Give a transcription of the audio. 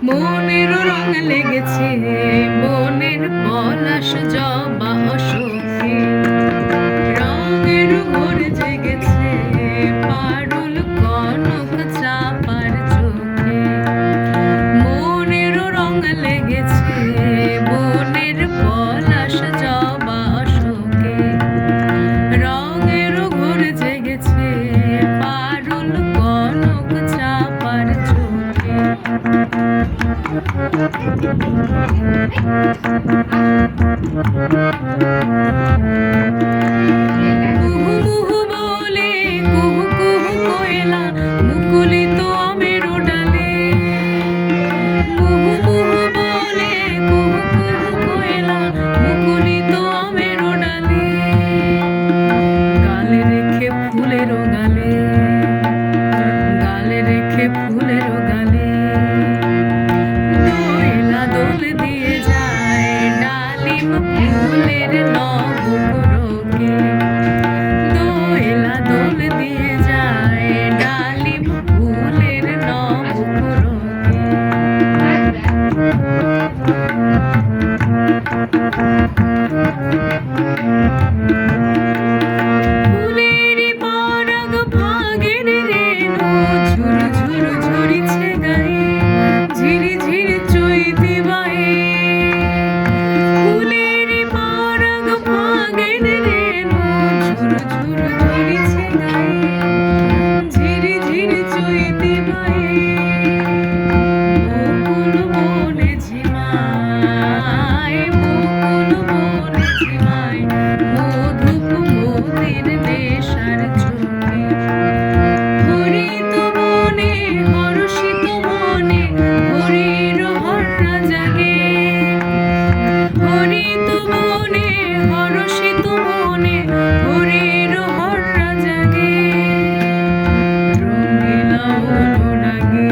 মনের রং লেগেছে মনের পলাশ জবা অশোকে রঙের ঘোর জেগেছে পারুল কনক চাপার চোখে মনের রং লেগেছে মনের পলাশ জবা অশোকে রঙের ঘোর জেগেছে পারুল কনক চাপার চোখে কুহু কুহু বলে কুহু কুহু কোয়েলা মুকুলিত আমের ডালে কুহু কুহু বলে কুহু কুহু কোয়েলা মুকুলিত আমের ডালে গালে রেখে ফুলের গালে গালে রেখে ফুলের গালে ফুলের নবরোগে দোয়েলা দোল দিয়ে যায় ডালিম ফুলের নবরোগে ফুলেরই পরাগ ভাগের রেণু ঝুরু ঝুরু ঝরিছে গায়ে ঝিরি ঝিরি চৈতি বায়ে ঝুরু ঝুরু ধরিছে গায়ে ঝিরি ঝিরি চৈতি বায়ে মুকুল বনে ঝিমায় মুকুল বনে ঝিমায় মধুপ মতির নেশার চোখে হরিত বনে হর্ষিত মনে হরির হর্রা জাগে হরিত বনে হর্ষিত মনে হরির হর্রা জাগে রঙিলা অনুরাগে